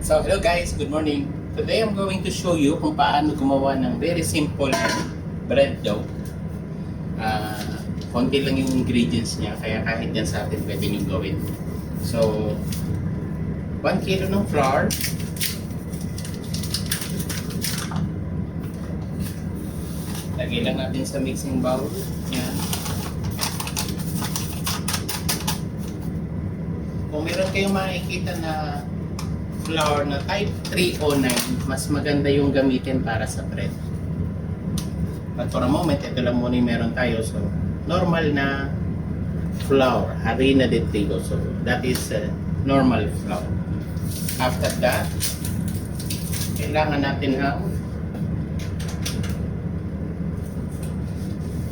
So hello guys, good morning. Today I'm going to show you kung paano gumawa ng very simple bread dough. Konti lang yung ingredients niya, kaya kahit yan sa atin pwede nyo gawin. So 1 kilo ng flour, lagay lang natin sa mixing bowl. Yan. Kung meron kayong makikita na flour na type 309, mas maganda yung gamitin para sa bread. But for a moment, ito lang muna yung meron tayo. So, normal na flour, harina de trigo. So, that is normal flour. After that, kailangan natin ng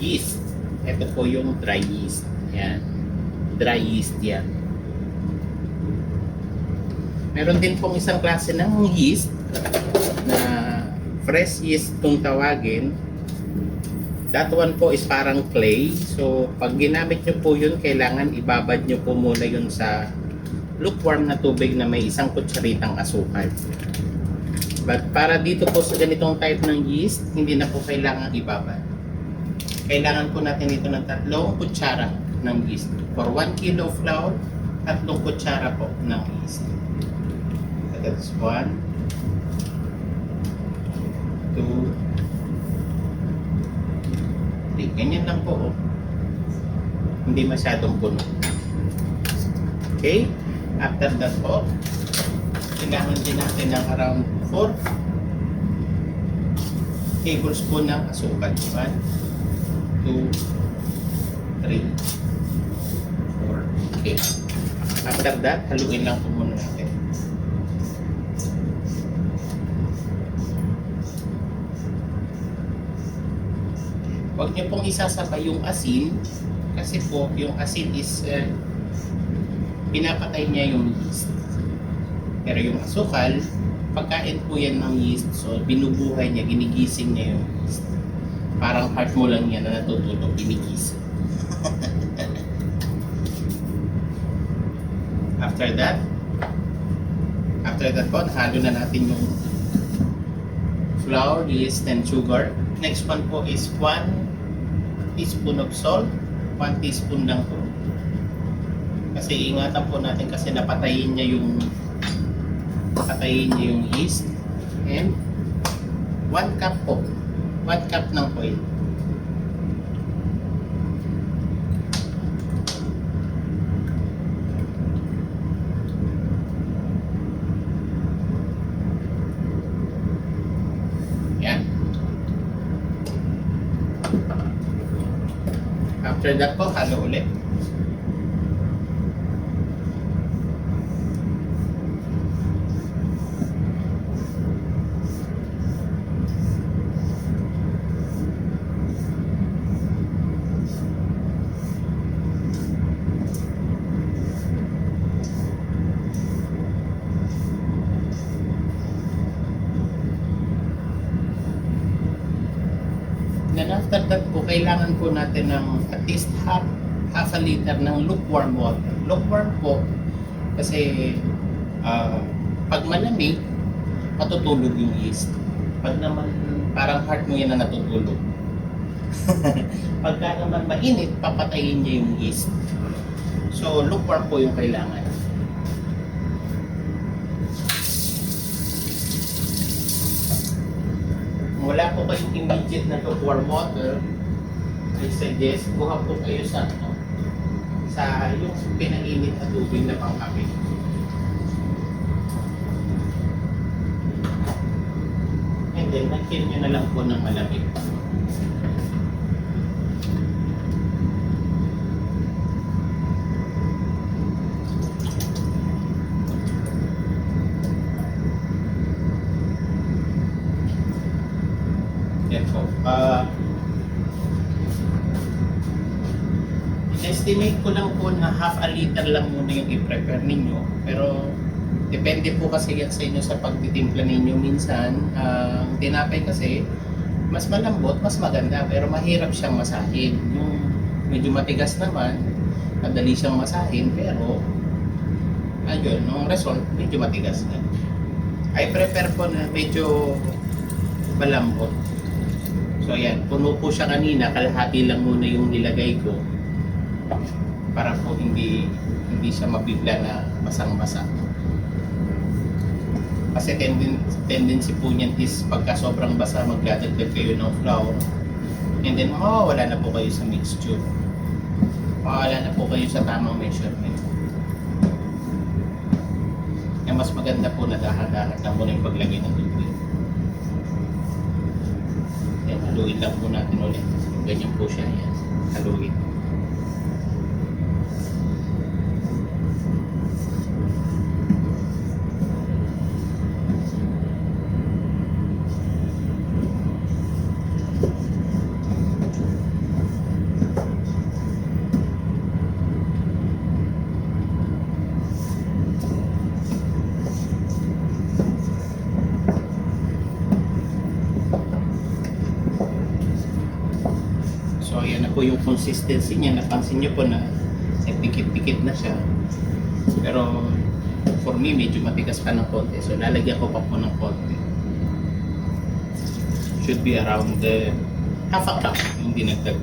yeast. Ito po yung dry yeast. Yan. Dry yeast yan. Meron din pong isang klase ng yeast na fresh yeast kung tawagin. That one po is parang clay. So, pag ginamit nyo po yun, kailangan ibabad nyo po muna yun sa lukewarm na tubig na may isang kutsaritang asukal. But para dito po sa ganitong type ng yeast, hindi na po kailangan ibabad. Kailangan po natin ito ng 3 kutsara ng yeast. For 1 kilo of flour, 3 kutsara po ng yeast. That's 1, 2, 3. Ganyan lang po. Oh. Hindi masyadong puno. Okay? After that po, kailangan din natin ng around 4 tablespoon ng asukal. 1, 2, 3, 4. Okay. After that, haluin lang po muna natin. Huwag niyo pong isasabay yung asin kasi po yung asin is pinapatay niya yung yeast. Pero yung asukal, pagkain po yan ng yeast, so binubuhay niya, ginigising niya yung yeast. Parang heart mo lang yan na natutulog, ginigising. After that po, halo na natin yung flour, yeast, and sugar. Next one po is 1 teaspoon of salt, 1 teaspoon lang po. Kasi ingatan po natin kasi napatayin niya yung yeast. And 1 cup po. 1 cup ng oil. Yan. After that po, halo ulit. Then after that po, kailangan po natin ng at least half a liter ng lukewarm water. Lukewarm po kasi pag malamig, matutulog yung yeast. Pag naman parang heart mo yan na natutulog. Pagka naman mainit, papatayin niya yung yeast. So lukewarm po yung kailangan. Wala po kayong immediate na lukewarm water, I suggest kuha po kayo sa yung pinainit na tubig na pangkape. And then nakil nyo na lang po ng malamig. Yan po. Estimate ko lang po na half a liter lang muna yung i-prepare ninyo. Pero depende po kasi yan sa inyo sa pagtitimpla ninyo. Minsan, tinapay kasi mas malambot, mas maganda. Pero mahirap siyang masahin. Yung medyo matigas naman, madali siyang masahin. Pero ayun, nung result, medyo matigas na. I prefer po na medyo malambot. So ayan, puno po siya kanina, kalahati lang muna yung nilagay ko para po hindi siya mabigla na basang-basa. Kasi tendency po niyan is pagka sobrang basa, magdadagdag kayo ng flour and then mawawala na po kayo sa mixture. Mawawala na po kayo sa tamang measurement. Kaya mas maganda po na dahan-dahan lang muna yung paglagay ng tubig. Yan, haluin lang po natin ulit. Ganyan po siya. Yan, haluin. So ayan na po yung consistency niya. Napansin niyo po na pikit-pikit na siya. Pero for me, medyo matigas pa ng konti. So lalagyan ko pa po ng konti. Should be around half a cup yung dinagdag.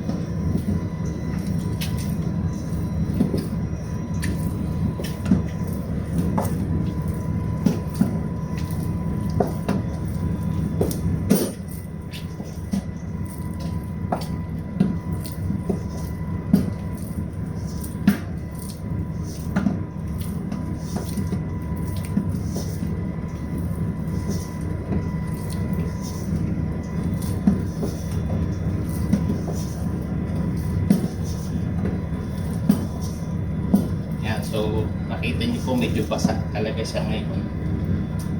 So, nakita niyo po medyo basa talaga siya ngayon.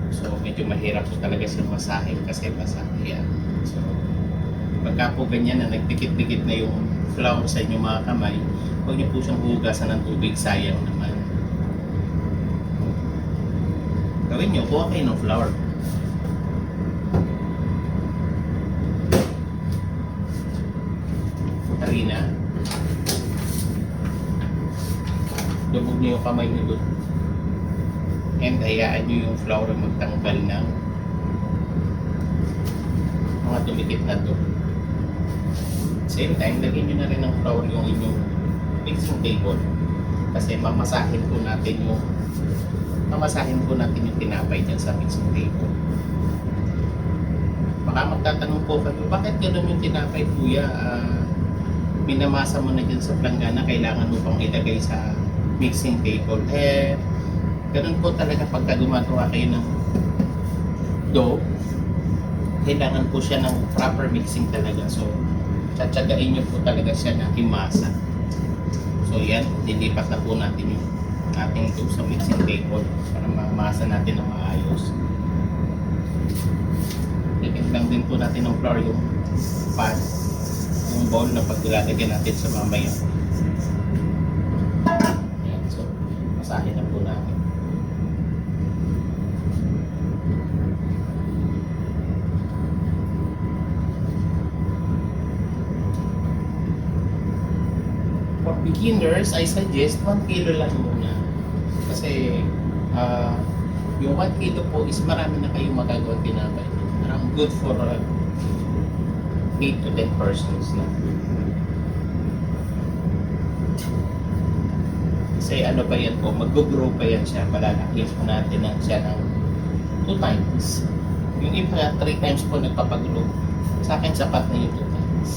So, medyo mahirap po talaga siyang masahin kasi basa. Yan. So, pagka po ganyan na nagdikit-dikit na yung flour sa inyong mga kamay, huwag niyo po siyang hugasan ng tubig, sayang naman. Gawin niyo, kuha kayo ng flour. Harina. Lubog niyo yung kamay niyo doon. And hayaan niyo yung flour magtanggal ng mga dumikit na doon. Same time, lagyan niyo na rin ng flour yung inyong mixing table. Kasi mamasahin po natin yung tinapay dyan sa mixing table. Baka magtatanong po kayo, bakit gano'n yung tinapay, kuya? Minamasa mo na dyan sa planggana, kailangan mo pang ilagay sa mixing table. Ganun po talaga pagka gumagawa kayo ng dough, kailangan po siya ng proper mixing talaga. So, tsatsagain nyo po talaga siya na himasa. So, yan, lilipat na po natin yung ating dough sa mixing table para mamasa natin ng maayos. Lagyan lang din po natin ng flour yung pan, yung bowl na paglalagyan natin sa mamaya. Masahin na po natin. For beginners, I suggest 1 kilo lang muna. Kasi yung 1 kilo po is marami na kayong magagawang tinapay. Parang good for 8 to 10 persons na. Kasi ano pa yan po, mag-grow pa yan siya, malalakihan po natin siya ng 2 times. Yung iba 3 times po nagpapag-grow. Sa akin sapat na yung 2 times.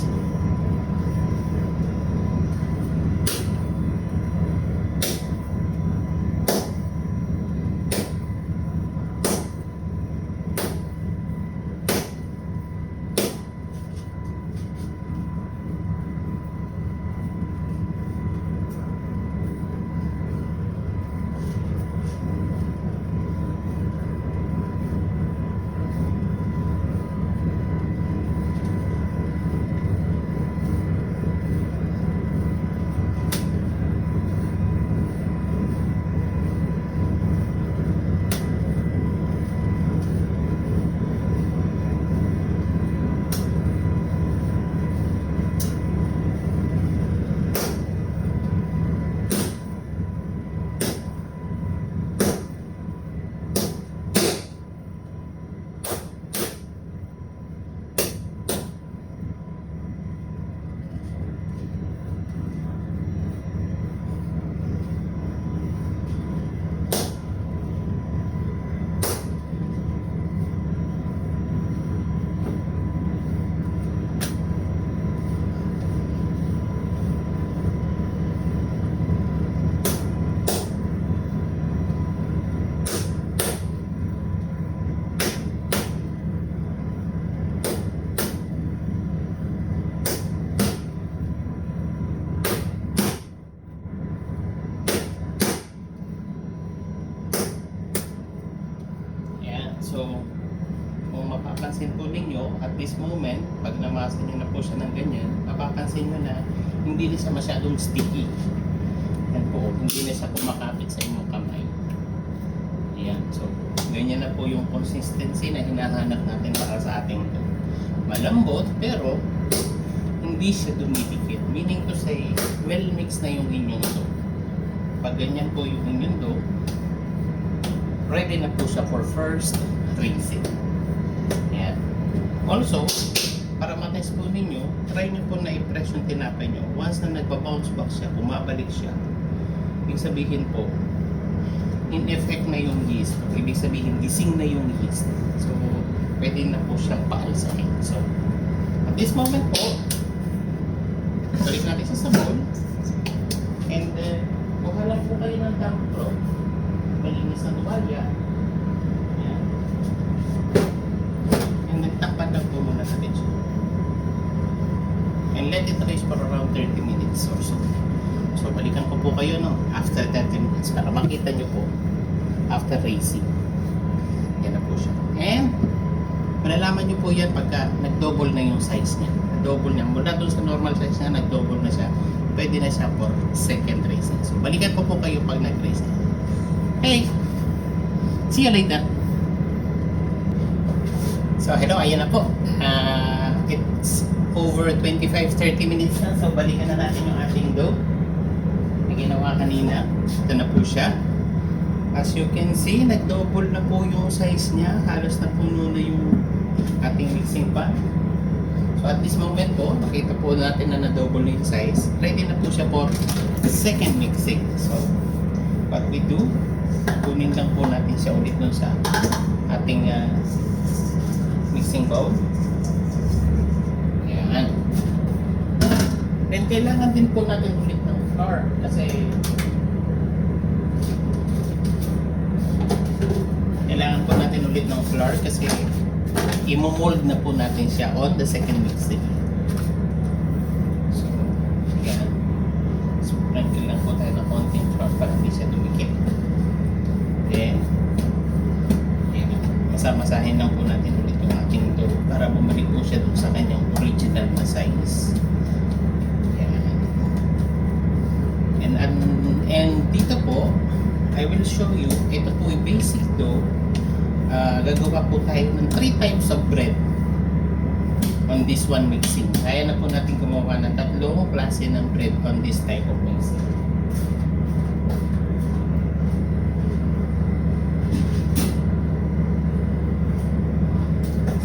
So, kung mapapansin po ninyo, at this moment, pag namasa nyo na po siya ng ganyan, mapapansin nyo na hindi na siya masyadong sticky. Yan po, hindi na siya kumakapit sa inyong kamay. Ayan, so, ganyan na po yung consistency na hinahanap natin para sa ating dough. Malambot, pero hindi siya dumidikit. Meaning to say, well mixed na yung inyong dough. Pag ganyan po yung inyong dough, ready na po siya for first rinsing. Ayan. Also, para matest po ninyo, try nyo po na i-press yung tinapay nyo. Once na nagpa-bounce back siya, bumabalik siya, ibig sabihin po, in effect na yung yeast. Ibig sabihin, gising na yung yeast. So, pwede na po siyang paalsahin. So, at this moment po, balik natin sa bowl. And, kuha lang po kayo ng damp cloth. Malinis na tuwalya. Ayan. And nagtakpan lang po muna natin siya. And let it rest for around 30 minutes or so. So, balikan ko po kayo after 30 minutes para makita nyo po after raising. Yan na po siya. And, malalaman nyo po yan pagka nag-double na yung size niya. Nag-double niya. Mula doon sa normal size niya, nag-double na siya. Pwede na siya for second raising. So, balikan ko po kayo pag nag-raising. Hey! See you later! So, hello. Ayan na po. It's over 25-30 minutes na. So, balikan na natin yung ating dough ginawa kanina. Ito na po siya. As you can see, nag-double na po yung size niya. Halos na puno na yung ating mixing pan. So at this moment po, nakita po natin na na-double na yung size. Ready na po siya for second mixing. So, what we do, kunin lang po natin siya ulit nun sa ating mixing bowl. Ayan. Then kailangan din po natin ulit ng flour kasi kailangan po natin ulit ng flour kasi imo-mold na po natin siya on the second mixing. So, yan. Sprinkle lang po tayo ng konting flour para hindi siya dumikit. Then, yan. Masamasahin lang po natin ulit yung ating dough para bumalik po siya dun sa kanyang original na size. And dito po, I will show you, ito po yung basic dough. Gagawa po tayo ng 3 types of bread on this one mixing. Kaya na po natin gumawa ng 3 klase ng bread on this type of mixing.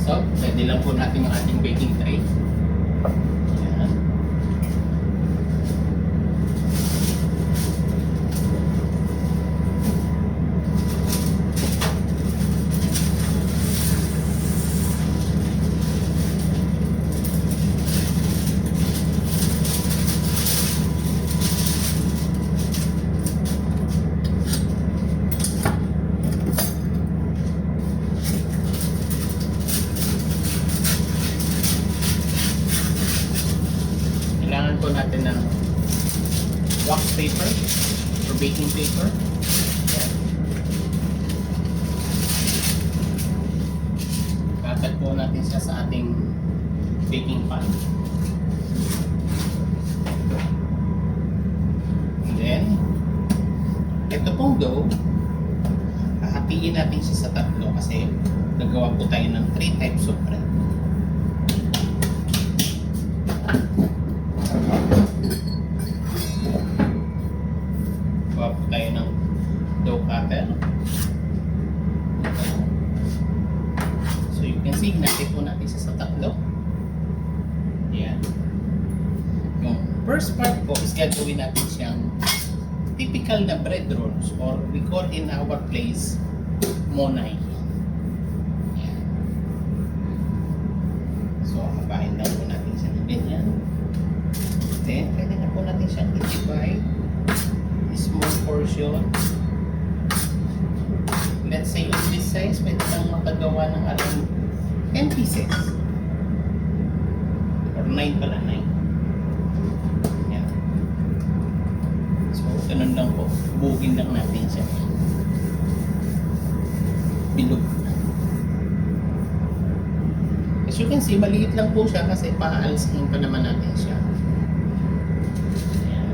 So, pwede lang po natin yung ating baking tray. Ayan. Kailangan po natin ng wax paper or baking paper. Kakat po natin siya sa ating baking pan. And then, ito pong dough, hahatiin natin siya sa 3 kasi nagawa po tayo ng 3 types of bread. Gawa po tayo ng dough cutter. So you can see, hinati po natin siya sa 3. Yan. Yung first part po is gagawin natin siyang typical na bread rolls or we call in our place monay. Yan. So habain lang po natin siya ng ganyan. Then pwede na po natin siyang i-divide small portion. Let's say in this size, pwede kang makagawa ng around 10 pieces. Or 9 pala, 9. Yan. So, ganun lang po. Bukin lang natin siya. Bilog. As you can see, maliit lang po siya kasi paaalsahin pa naman natin siya. Ayan.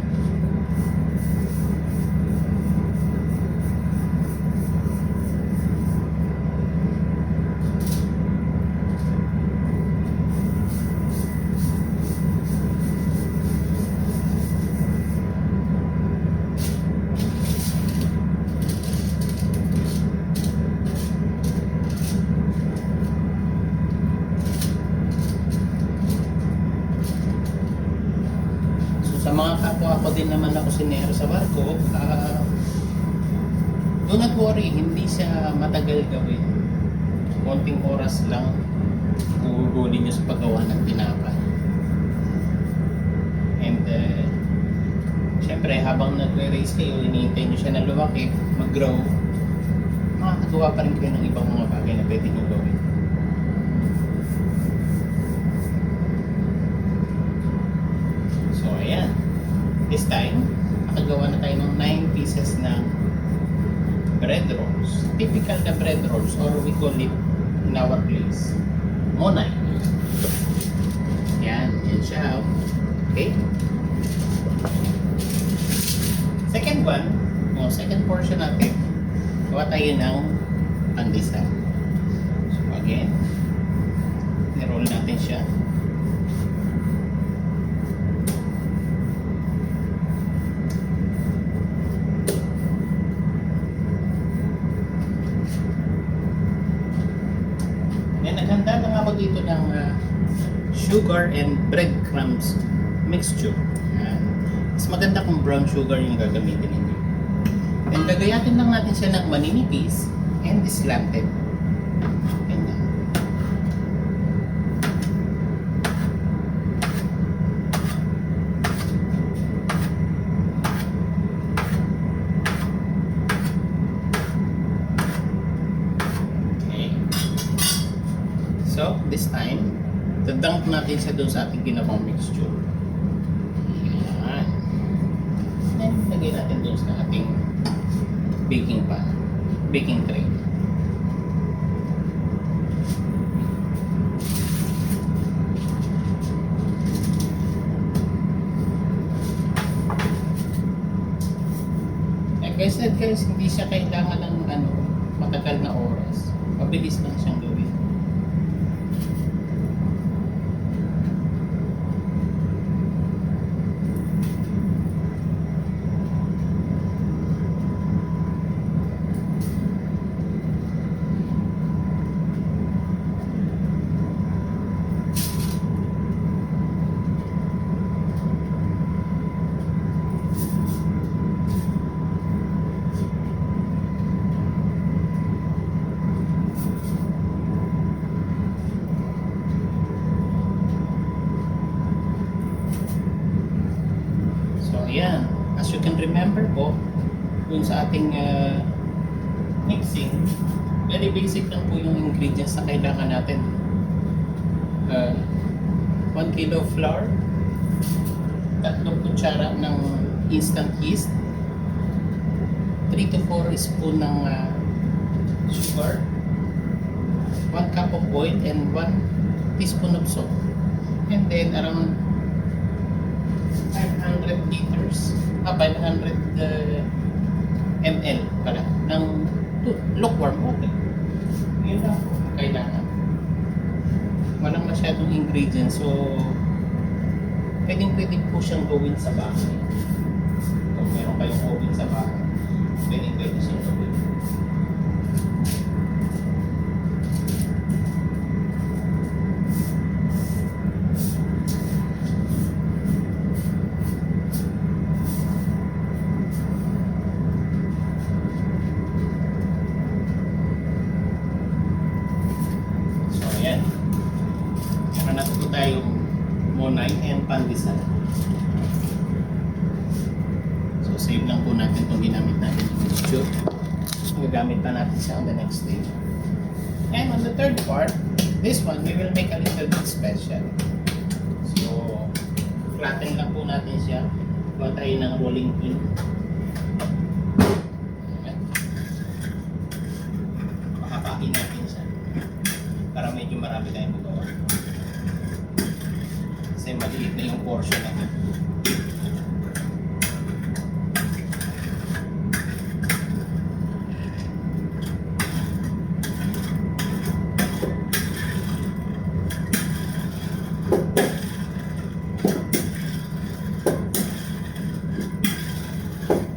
Sa mga kapwa ko din naman na kusinero sa barko, do not worry, hindi siya matagal gawin. Konting oras lang gugugulin nyo sa paggawa ng tinapay. And syempre habang nagre-raise kayo, hinihintay nyo siya na lumaki, mag-grow, makakagawa pa rin kayo ng ibang mga bagay na pwede nyo gawin. Ayan. This time, nakagawa na tayo ng 9 pieces ng bread rolls. Typical na bread rolls, or we call it in our place, monay. Yan, yan siya. Okay? Second one, yung second portion natin, gawa tayo ng pandesal. So again, i-roll natin siya. Naghanda lang ako dito ng sugar and breadcrumbs mixture. Mas maganda kung brown sugar yung gagamitin ninyo. And gagayatin lang natin siya ng maninipis and slanted. Ganyan. So, this time, dadunk natin siya doon sa ating ginawang mixture. Ayan. Then, lagay natin doon sa ating baking pan, baking tray. Like I said guys, hindi siya kailangan ng matagal na oras. Mabilis lang siyang gawin. Ayan, as you can remember po, dun sa ating mixing, very basic lang po yung ingredients na kailangan natin. 1 kilo flour, 3 kutsara ng instant yeast, 3 to 4 spoon ng sugar, 1 cup of oil, and 1 teaspoon of salt. And then around 500 liters, 500 ml pala ng lukewarm water. Yun lang po kailangan. Walang masyadong ingredients, so pwede po siyang gawin sa bahay. Kung meron kayong oven sa bahay, pwede siyang gawin. Ayan. Meron na po tayong monay and pandesal. So save lang po natin itong ginamit natin yung mixture. Gagamit pa natin siya on the next day. And on the third part, this one we will make a little bit special. So flatten lang po natin siya. Gawa tayo ng rolling pin. Pahapain natin siya para medyo marami tayong magawa. Kasi maliit na yung portion natin.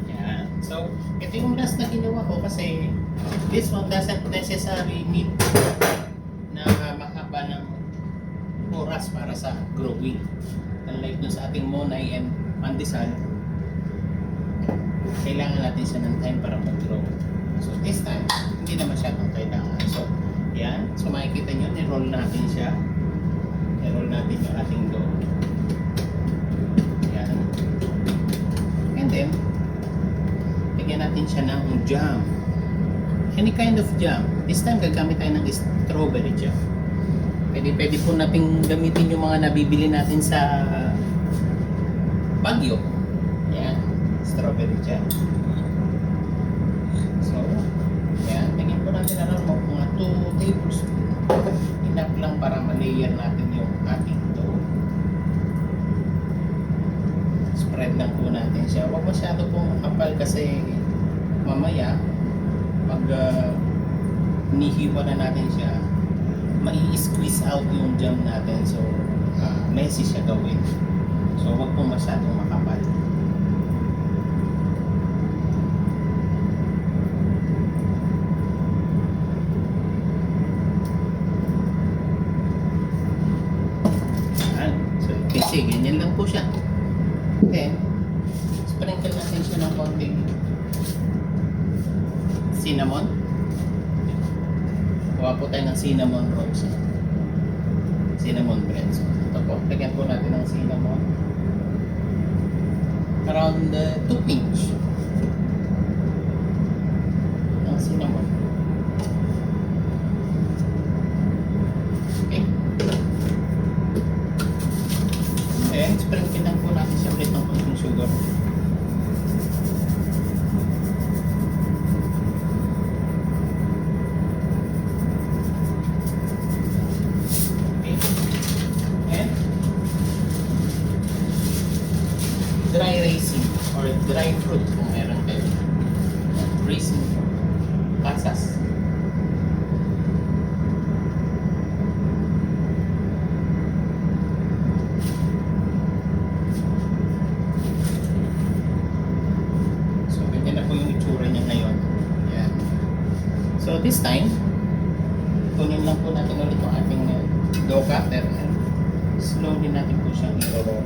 Yan. So, ito yung last na ginawa ko kasi this one doesn't necessarily need na mahaba ng oras para sa growing. Unlike dun sa ating monay and pandesal, kailangan natin siya ng time para mag-grow. So this time, hindi na masyadong kailangan. So, yan. So makikita nyo, ni-roll natin siya. I-roll natin yung ating dough. Yan. And then, lagyan natin siya ng jam. Any kind of jam. This time, gagamit tayo ng strawberry jam. Pwede po natin gamitin yung mga nabibili natin sa Baguio. Yan. Strawberry jam. So, yan. Tingin po natin na mga 2 tablespoons. Enough lang para ma-layer natin yung ating dough. Spread lang po natin siya. Huwag masyado pong makapal kasi mamaya pag nihiwa na natin siya, mai-squeeze out yung jam natin. So, messy siya gawin. So, huwag pong masyadong makapal. Kasi ganyan lang po siya. Then, sprinkle natin siya ng konting cinnamon. Gawa po tayo ng cinnamon rolls. Cinnamon bread. So, ito po, lagyan po natin ng cinnamon. Around 2 pinch ng cinnamon. Okay. And sprinkle lang po natin siya ulit ng konting sugar. Okay. And dry raisin or dry fruit kung meron kayo. Raisin, pasas. So this time, kunin lang po natin ulit yung ating dough cutter and slowly natin po siyang i-roll.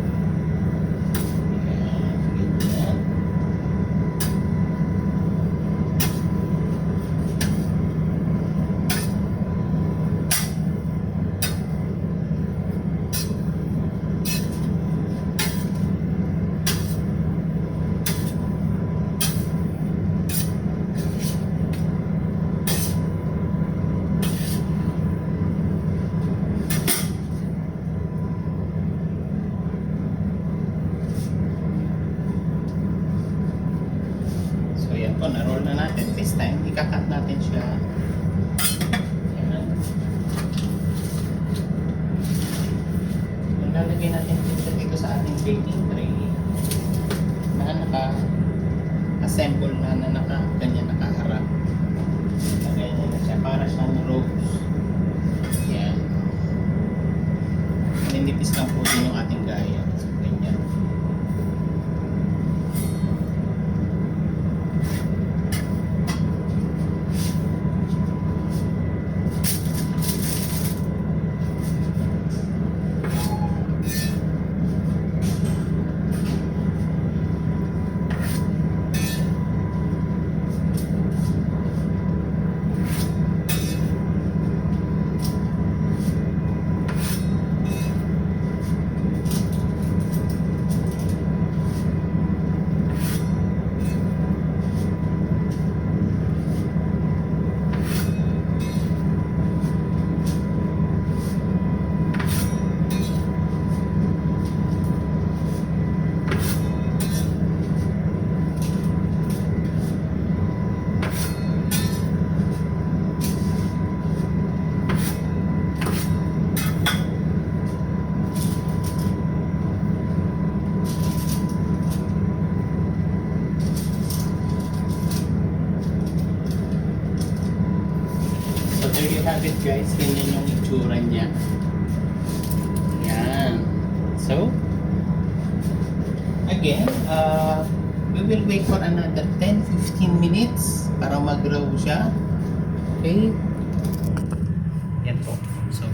Ganyan. you have it guys, ganyan yung itsura niya. Yan. So, again, we will wait for another 10-15 minutes para mag-grow siya. Okay? Yan po. So,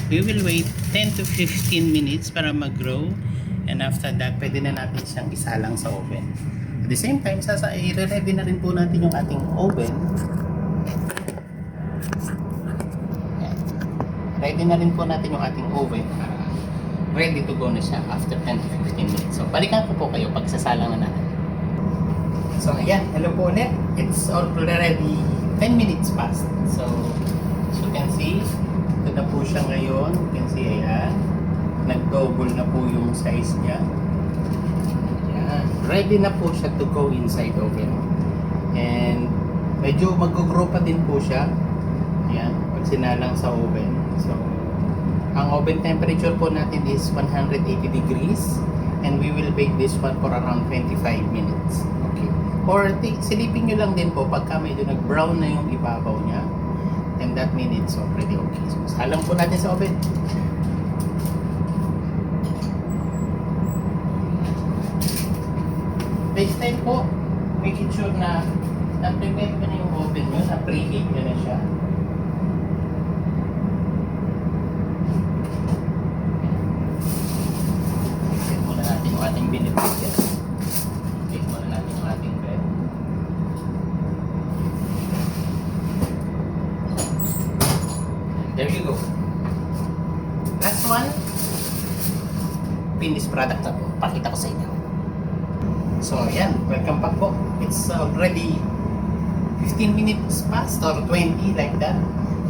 we will wait 10 to 15 minutes para mag-grow. And after that, pwede na natin siyang isalang sa oven. At the same time, i-ready na rin po natin yung ating oven. Yan. Ready na rin po natin yung ating oven. Ready to go na siya after 10 to 15 minutes. So, balikan ko po kayo pag sasalang na natin. So, ayan. Hello po ulit. It's already 10 minutes past. So, as you can see, ito na po siya ngayon. You can see, ayan. Nag-double na po yung size niya. Ayan. Ready na po siya to go inside oven. And, medyo mag-grow pa din po siya. Ayan. Pag sinalang sa oven. So, ang oven temperature po natin is 180 degrees and we will bake this one for around 25 minutes. Okay. Or silipin nyo lang din po pagka medyo nag-brown na yung ibabaw niya, and that means it's already okay. So, salang po natin sa oven. Next time po, make it sure na na-prepare ko na yung oven nyo, na-preheat nyo na siya. Ating binibig yan. Take muna natin yung ating bread. And there you go. Last one. Finished product na po. Pakita ko sa inyo. So, ayan. Welcome back po. It's already 15 minutes past or 20 like that.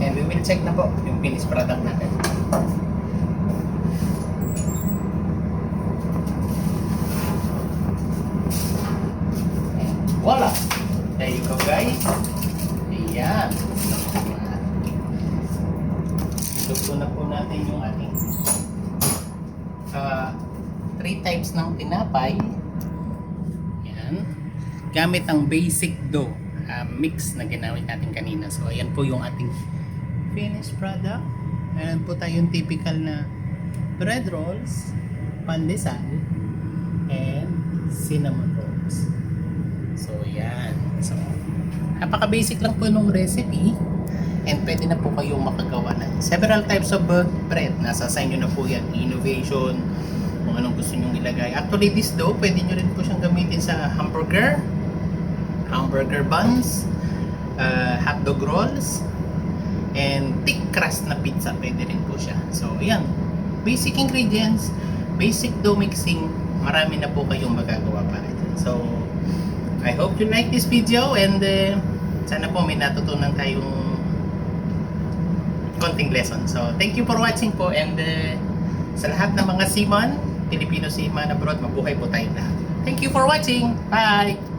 And we will check na po yung finished product natin. Voila! There you go guys. Ayan. Luto na po natin yung ating 3 types ng tinapay. Ayan. Gamit ang basic dough mix na ginamit natin kanina. So ayan po yung ating finished product. Ayan po tayong typical na bread rolls, pandesal, and cinnamon rolls. So, yan. So, napaka-basic lang po nung recipe. And pwede na po kayong makagawa ng several types of bread. Nasa sa inyo na po yan. Innovation, kung anong gusto nyong ilagay. Actually, this dough, pwede nyo rin po siyang gamitin sa hamburger buns, hotdog rolls, and thick crust na pizza. Pwede rin po siya. So, yan. Basic ingredients, basic dough mixing. Marami na po kayong magagawa para dyan. So, I hope you like this video and sana po may natutunan tayong konting lesson. So, thank you for watching po and sa lahat ng mga seaman, Filipino seaman abroad, mabuhay po tayo lahat. Thank you for watching. Bye!